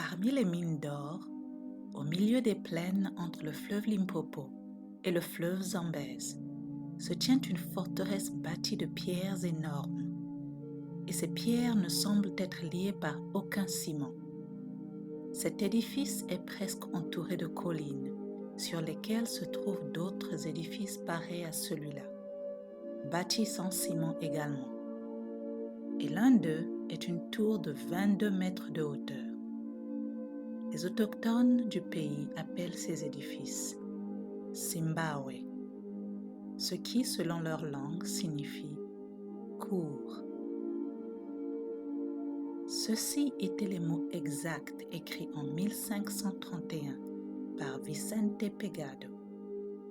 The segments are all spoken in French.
Parmi les mines d'or, au milieu des plaines entre le fleuve Limpopo et le fleuve Zambèze, se tient une forteresse bâtie de pierres énormes. Et ces pierres ne semblent être liées par aucun ciment. Cet édifice est presque entouré de collines, sur lesquelles se trouvent d'autres édifices pareils à celui-là, bâtis sans ciment également. Et l'un d'eux est une tour de 22 mètres de hauteur. Les autochtones du pays appellent ces édifices Simbawe, ce qui, selon leur langue, signifie cour. Ceux-ci étaient les mots exacts écrits en 1531 par Vicente Pegado,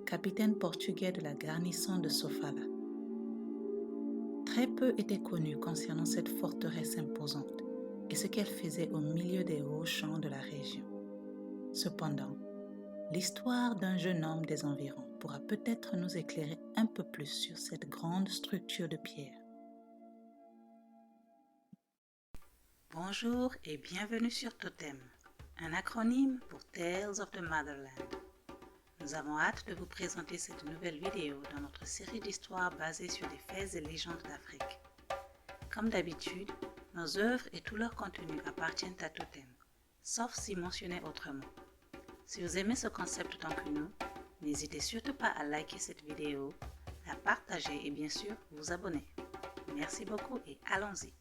capitaine portugais de la garnison de Sofala. Très peu était connu concernant cette forteresse imposante et ce qu'elle faisait au milieu des hauts champs de la région. Cependant, l'histoire d'un jeune homme des environs pourra peut-être nous éclairer un peu plus sur cette grande structure de pierre. Bonjour et bienvenue sur Totem, un acronyme pour Tales of the Motherland. Nous avons hâte de vous présenter cette nouvelle vidéo dans notre série d'histoires basées sur des faits et légendes d'Afrique. Comme d'habitude, nos œuvres et tout leur contenu appartiennent à Totem, sauf si mentionné autrement. Si vous aimez ce concept autant que nous, n'hésitez surtout pas à liker cette vidéo, la partager et bien sûr vous abonner. Merci beaucoup et allons-y.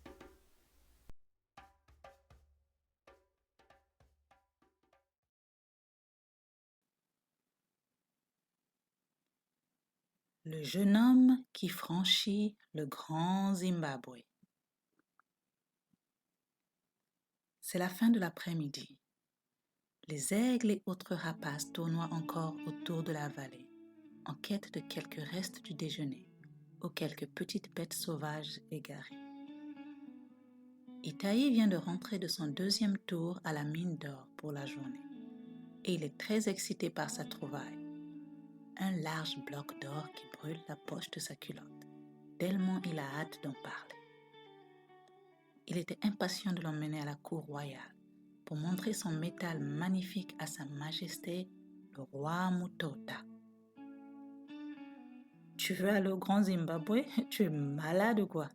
Le jeune homme qui franchit le grand Zimbabwe. C'est la fin de l'après-midi. Les aigles et autres rapaces tournoient encore autour de la vallée, en quête de quelques restes du déjeuner ou quelques petites bêtes sauvages égarées. Itaï vient de rentrer de son deuxième tour à la mine d'or pour la journée et il est très excité par sa trouvaille. Un large bloc d'or qui brûle la poche de sa culotte, tellement il a hâte d'en parler. Il était impatient de l'emmener à la cour royale pour montrer son métal magnifique à sa majesté, le roi Mutota. « Tu veux aller au grand Zimbabwe? Tu es malade ou quoi ?»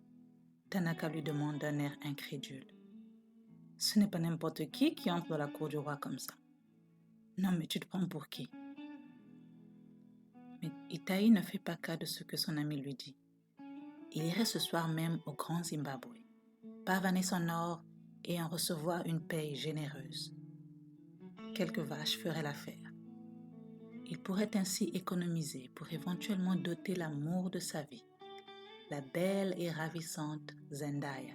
Tanaka lui demande d'un air incrédule. « Ce n'est pas n'importe qui entre dans la cour du roi comme ça. »« Non, mais tu te prends pour qui ?» Mais Itaï ne fait pas cas de ce que son ami lui dit. Il irait ce soir même au grand Zimbabwe, pavaner son or et en recevoir une paye généreuse. Quelques vaches feraient l'affaire. Il pourrait ainsi économiser pour éventuellement doter l'amour de sa vie, la belle et ravissante Zendaya.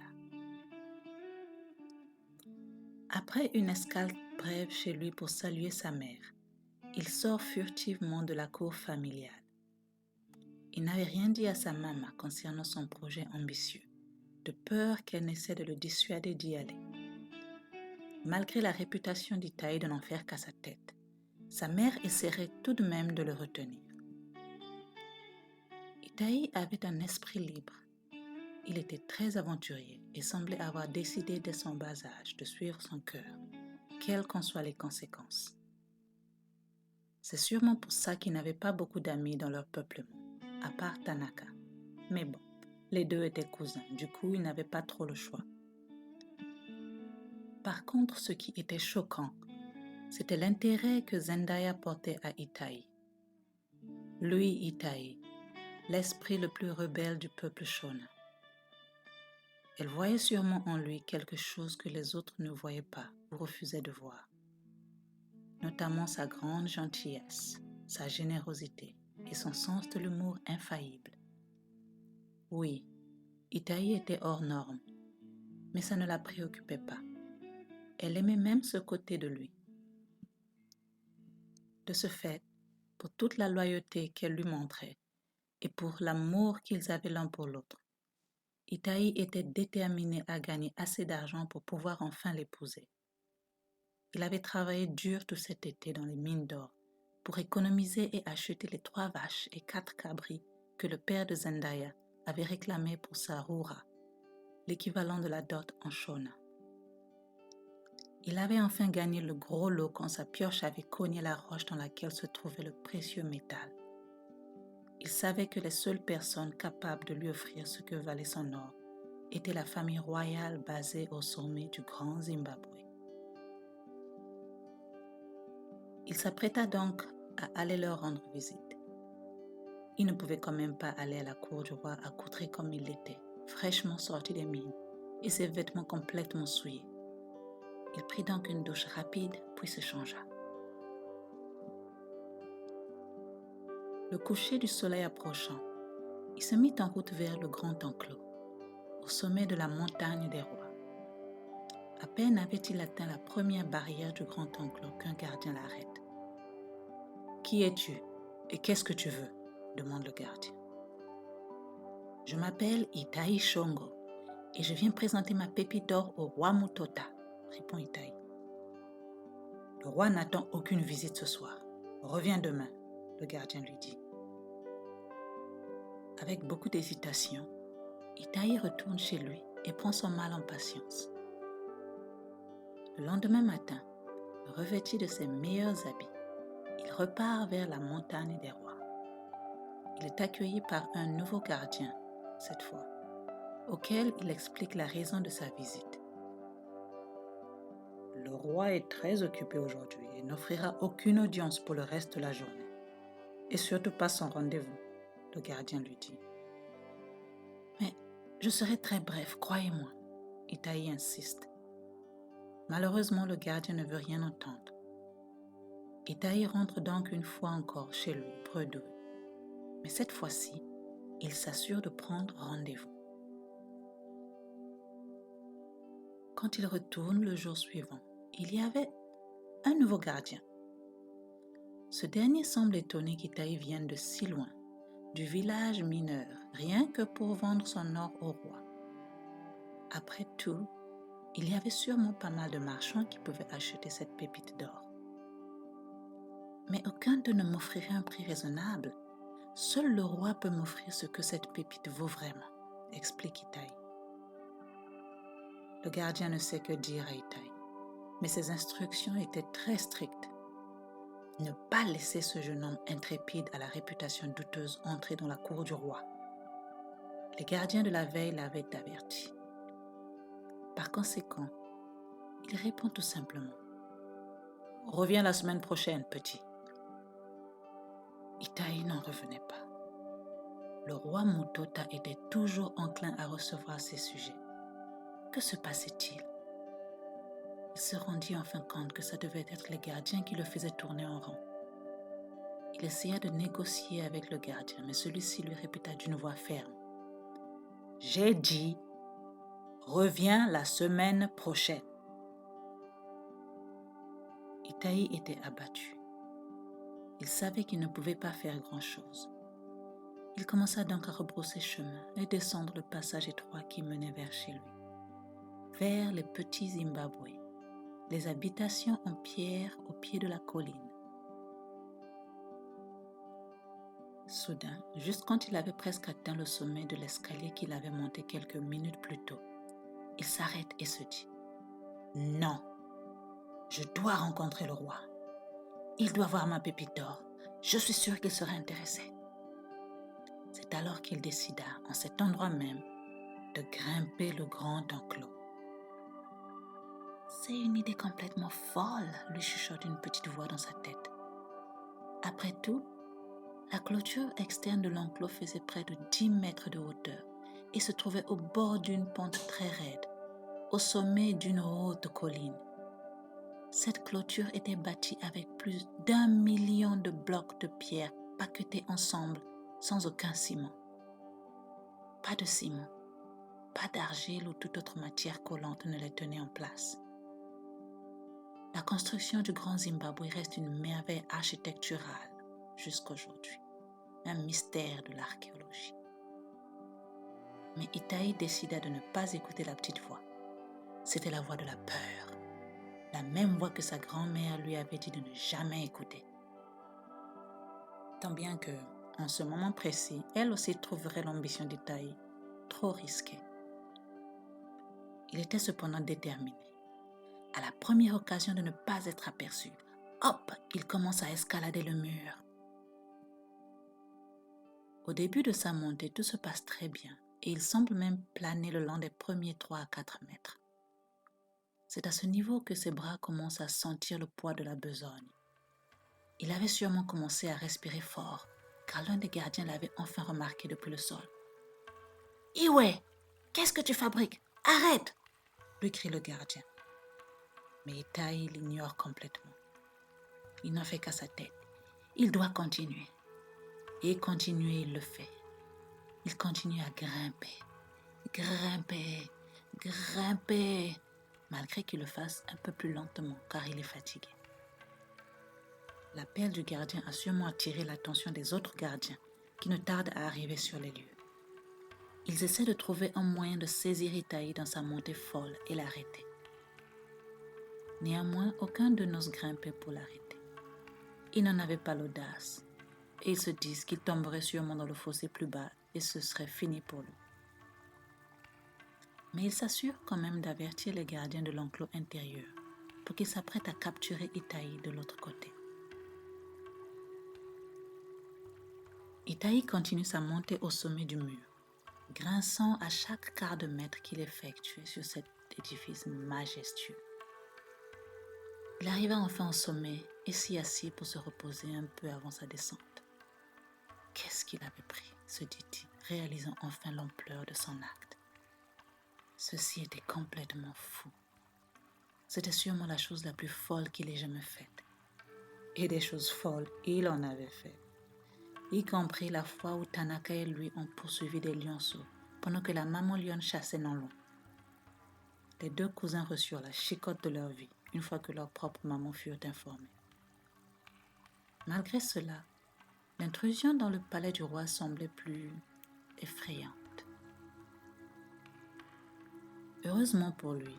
Après une escale brève chez lui pour saluer sa mère, il sort furtivement de la cour familiale. Il n'avait rien dit à sa maman concernant son projet ambitieux, de peur qu'elle n'essaie de le dissuader d'y aller. Malgré la réputation d'Itaï de n'en faire qu'à sa tête, sa mère essaierait tout de même de le retenir. Itaï avait un esprit libre. Il était très aventurier et semblait avoir décidé dès son bas âge de suivre son cœur, quelles qu'en soient les conséquences. C'est sûrement pour ça qu'il n'avait pas beaucoup d'amis dans leur peuplement, à part Tanaka. Mais bon, les deux étaient cousins, du coup il n'avait pas trop le choix. Par contre, ce qui était choquant, c'était l'intérêt que Zendaya portait à Itaï. Lui, Itaï, l'esprit le plus rebelle du peuple Shona. Elle voyait sûrement en lui quelque chose que les autres ne voyaient pas ou refusaient de voir, notamment sa grande gentillesse, sa générosité et son sens de l'humour infaillible. Oui, Itaï était hors norme, mais ça ne la préoccupait pas. Elle aimait même ce côté de lui. De ce fait, pour toute la loyauté qu'elle lui montrait et pour l'amour qu'ils avaient l'un pour l'autre, Itaï était déterminé à gagner assez d'argent pour pouvoir enfin l'épouser. Il avait travaillé dur tout cet été dans les mines d'or pour économiser et acheter les 3 vaches et 4 cabris que le père de Zendaya avait réclamés pour sa rura, l'équivalent de la dot en Shona. Il avait enfin gagné le gros lot quand sa pioche avait cogné la roche dans laquelle se trouvait le précieux métal. Il savait que les seules personnes capables de lui offrir ce que valait son or était la famille royale basée au sommet du Grand Zimbabwe. Il s'apprêta donc à aller leur rendre visite. Il ne pouvait quand même pas aller à la cour du roi accoutré comme il l'était, fraîchement sorti des mines et ses vêtements complètement souillés. Il prit donc une douche rapide puis se changea. Le coucher du soleil approchant, il se mit en route vers le grand enclos, au sommet de la montagne des rois. À peine avait-il atteint la première barrière du grand enclos qu'un gardien l'arrête. « Qui es-tu et qu'est-ce que tu veux ?» demande le gardien. « Je m'appelle Itai Shongo et je viens présenter ma pépite d'or au roi Mutota, » répond Itai. « Le roi n'attend aucune visite ce soir. Reviens demain, » le gardien lui dit. Avec beaucoup d'hésitation, Itai retourne chez lui et prend son mal en patience. Le lendemain matin, revêtu de ses meilleurs habits, il repart vers la montagne des rois. Il est accueilli par un nouveau gardien, cette fois, auquel il explique la raison de sa visite. « Le roi est très occupé aujourd'hui et n'offrira aucune audience pour le reste de la journée. Et surtout pas son rendez-vous, » le gardien lui dit. « Mais je serai très bref, croyez-moi, » Itai insiste. Malheureusement, le gardien ne veut rien entendre. Itai rentre donc une fois encore chez lui, bredouille. Mais cette fois-ci, il s'assure de prendre rendez-vous. Quand il retourne le jour suivant, il y avait un nouveau gardien. Ce dernier semble étonné qu'Itai vienne de si loin, du village mineur, rien que pour vendre son or au roi. Après tout, il y avait sûrement pas mal de marchands qui pouvaient acheter cette pépite d'or. Mais aucun d'eux ne m'offrirait un prix raisonnable. Seul le roi peut m'offrir ce que cette pépite vaut vraiment, explique Itai. Le gardien ne sait que dire à Itai, mais ses instructions étaient très strictes. Ne pas laisser ce jeune homme intrépide à la réputation douteuse entrer dans la cour du roi. Les gardiens de la veille l'avaient averti. Par conséquent, il répond tout simplement « Reviens la semaine prochaine, petit. » Itai n'en revenait pas. Le roi Mutota était toujours enclin à recevoir ses sujets. Que se passait-il? Il se rendit enfin compte que ça devait être les gardiens qui le faisaient tourner en rond. Il essaya de négocier avec le gardien, mais celui-ci lui répéta d'une voix ferme. « J'ai dit, reviens la semaine prochaine. » Itai était abattu. Il savait qu'il ne pouvait pas faire grand-chose. Il commença donc à rebrousser chemin et descendre le passage étroit qui menait vers chez lui, vers les petits Zimbabwe, les habitations en pierre au pied de la colline. Soudain, juste quand il avait presque atteint le sommet de l'escalier qu'il avait monté quelques minutes plus tôt, il s'arrête et se dit « Non, je dois rencontrer le roi. Il doit voir ma pépite d'or. Je suis sûr qu'il sera intéressé. » C'est alors qu'il décida, en cet endroit même, de grimper le grand enclos. « C'est une idée complètement folle, » lui chuchote une petite voix dans sa tête. Après tout, la clôture externe de l'enclos faisait près de 10 mètres de hauteur et se trouvait au bord d'une pente très raide, au sommet d'une haute colline. Cette clôture était bâtie avec plus d'1 million de blocs de pierre paquetés ensemble sans aucun ciment. Pas de ciment, pas d'argile ou toute autre matière collante ne les tenait en place. La construction du Grand Zimbabwe reste une merveille architecturale jusqu'aujourd'hui, un mystère de l'archéologie. Mais Itai décida de ne pas écouter la petite voix. C'était la voix de la peur, la même voix que sa grand-mère lui avait dit de ne jamais écouter. Tant bien que, en ce moment précis, elle aussi trouverait l'ambition d'Itai trop risquée. Il était cependant déterminé. À la première occasion de ne pas être aperçu, hop, il commence à escalader le mur. Au début de sa montée, tout se passe très bien et il semble même planer le long des premiers 3 à 4 mètres. C'est à ce niveau que ses bras commencent à sentir le poids de la besogne. Il avait sûrement commencé à respirer fort, car l'un des gardiens l'avait enfin remarqué depuis le sol. « Iwe, qu'est-ce que tu fabriques? Arrête !» lui crie le gardien. Mais Itai l'ignore complètement. Il n'en fait qu'à sa tête. Il doit continuer. Et continuer, il le fait. Il continue à grimper, grimper, grimper, malgré qu'il le fasse un peu plus lentement, car il est fatigué. L'appel du gardien a sûrement attiré l'attention des autres gardiens, qui ne tardent à arriver sur les lieux. Ils essaient de trouver un moyen de saisir Itai dans sa montée folle et l'arrêter. Néanmoins, aucun d'eux n'ose grimper pour l'arrêter. Ils n'en avaient pas l'audace, et ils se disent qu'il tomberait sûrement dans le fossé plus bas et ce serait fini pour lui. Mais ils s'assurent quand même d'avertir les gardiens de l'enclos intérieur pour qu'ils s'apprêtent à capturer Itai de l'autre côté. Itai continue sa montée au sommet du mur, grinçant à chaque quart de mètre qu'il effectue sur cet édifice majestueux. Il arriva enfin au sommet et s'y assit pour se reposer un peu avant sa descente. Qu'est-ce qu'il avait pris, se dit-il, réalisant enfin l'ampleur de son acte. Ceci était complètement fou. C'était sûrement la chose la plus folle qu'il ait jamais faite. Et des choses folles, il en avait fait. Y compris la fois où Tanaka et lui ont poursuivi des lionceaux pendant que la maman lionne chassait Nanlong. Les deux cousins reçurent la chicotte de leur vie une fois que leurs propres mamans furent informées. Malgré cela, l'intrusion dans le palais du roi semblait plus effrayante. Heureusement pour lui,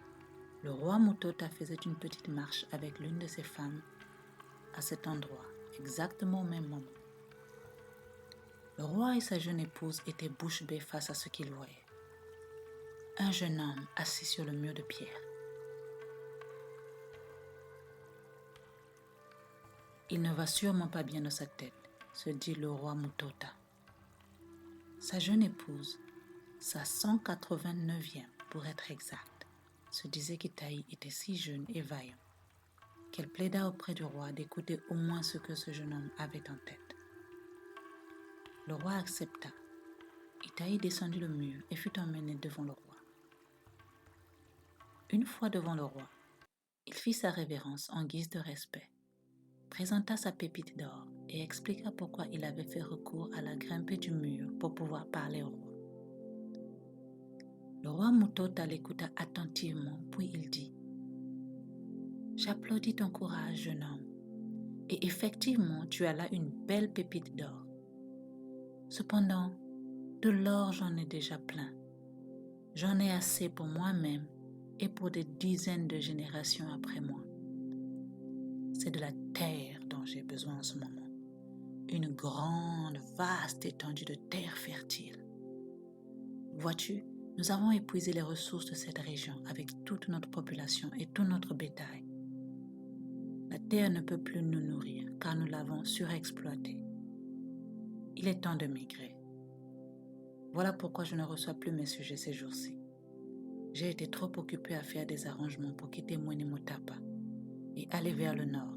le roi Mutota faisait une petite marche avec l'une de ses femmes à cet endroit, exactement au même moment. Le roi et sa jeune épouse étaient bouche bée face à ce qu'ils voyaient. Un jeune homme assis sur le mur de pierre. Il ne va sûrement pas bien dans sa tête, se dit le roi Mutota. Sa jeune épouse, sa 189e pour être exact, se disait qu'Itai était si jeune et vaillant qu'elle plaida auprès du roi d'écouter au moins ce que ce jeune homme avait en tête. Le roi accepta. Itai descendit le mur et fut emmené devant le roi. Une fois devant le roi, il fit sa révérence en guise de respect, présenta sa pépite d'or et expliqua pourquoi il avait fait recours à la grimpée du mur pour pouvoir parler au roi. Le roi Mutota l'écouta attentivement, puis il dit « J'applaudis ton courage, jeune homme, et effectivement, tu as là une belle pépite d'or. Cependant, de l'or, j'en ai déjà plein. J'en ai assez pour moi-même et pour des dizaines de générations après moi. C'est de la terre dont j'ai besoin en ce moment. Une grande, vaste étendue de terre fertile. Vois-tu, nous avons épuisé les ressources de cette région avec toute notre population et tout notre bétail. La terre ne peut plus nous nourrir car nous l'avons surexploitée. Il est temps de migrer. Voilà pourquoi je ne reçois plus mes sujets ces jours-ci. J'ai été trop occupé à faire des arrangements pour quitter Mwenemotapa et aller vers le nord.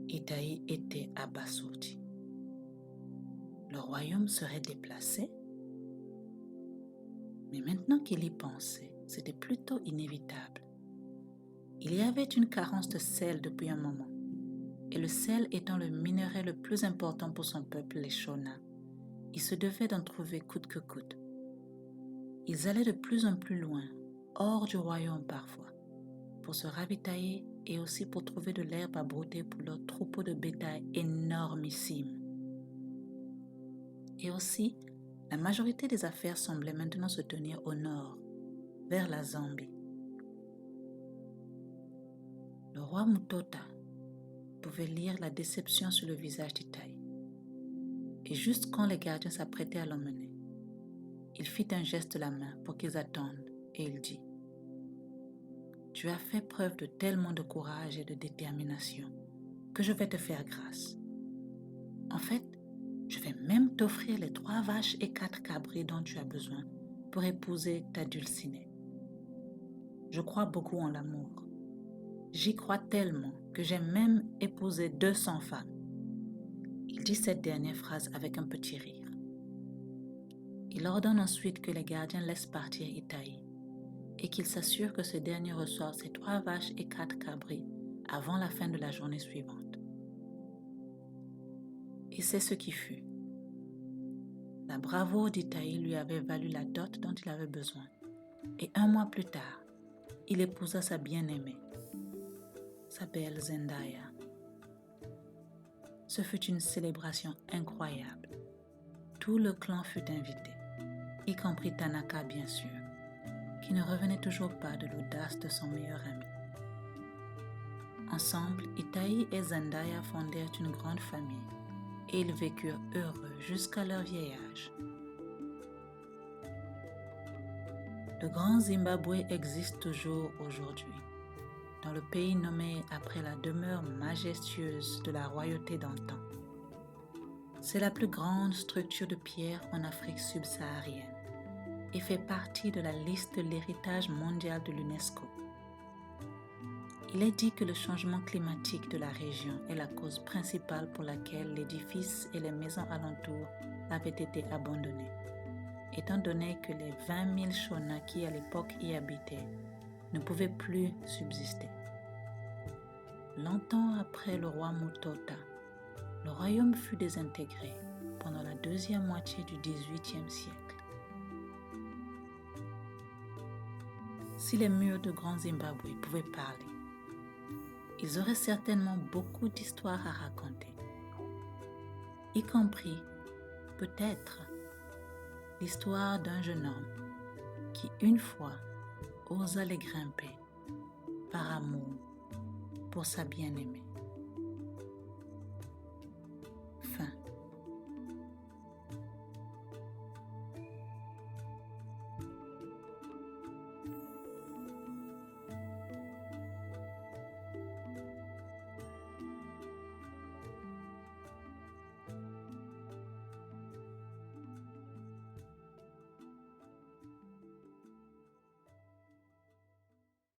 Itai était abasourdi. Le royaume serait déplacé? Mais maintenant qu'il y pensait, c'était plutôt inévitable. Il y avait une carence de sel depuis un moment, et le sel étant le minerai le plus important pour son peuple, les Shona, il se devait d'en trouver coûte que coûte. Ils allaient de plus en plus loin, hors du royaume parfois, pour se ravitailler et aussi pour trouver de l'herbe à brouter pour leur troupeau de bétail énormissime. Et aussi, la majorité des affaires semblaient maintenant se tenir au nord, vers la Zambie. Le roi Mutota pouvait lire la déception sur le visage d'Itai. Et juste quand les gardiens s'apprêtaient à l'emmener, il fit un geste de la main pour qu'ils attendent et il dit tu as fait preuve de tellement de courage et de détermination que je vais te faire grâce. En fait, je vais même t'offrir les 3 vaches et 4 cabris dont tu as besoin pour épouser ta Dulcinée. Je crois beaucoup en l'amour. J'y crois tellement que j'ai même épousé 200 femmes. Il dit cette dernière phrase avec un petit rire. Il ordonne ensuite que les gardiens laissent partir Itaï et qu'il s'assure que ce dernier reçoive ses 3 vaches et 4 cabris avant la fin de la journée suivante. Et c'est ce qui fut. La bravoure d'Itaï lui avait valu la dot dont il avait besoin. Et 1 mois plus tard, il épousa sa bien-aimée, sa belle Zendaya. Ce fut une célébration incroyable. Tout le clan fut invité, y compris Tanaka bien sûr, qui ne revenait toujours pas de l'audace de son meilleur ami. Ensemble, Itaï et Zendaya fondèrent une grande famille et ils vécurent heureux jusqu'à leur vieil âge. Le Grand Zimbabwe existe toujours aujourd'hui, dans le pays nommé après la demeure majestueuse de la royauté d'antan. C'est la plus grande structure de pierre en Afrique subsaharienne et fait partie de la liste de l'héritage mondial de l'UNESCO. Il est dit que le changement climatique de la région est la cause principale pour laquelle l'édifice et les maisons alentours avaient été abandonnés, étant donné que les 20 000 Shona qui à l'époque y habitaient ne pouvaient plus subsister. Longtemps après le roi Mutota, le royaume fut désintégré pendant la deuxième moitié du XVIIIe siècle. Si les murs de Grand Zimbabwe pouvaient parler, ils auraient certainement beaucoup d'histoires à raconter, y compris, peut-être, l'histoire d'un jeune homme qui, une fois, osa les grimper par amour pour sa bien-aimée.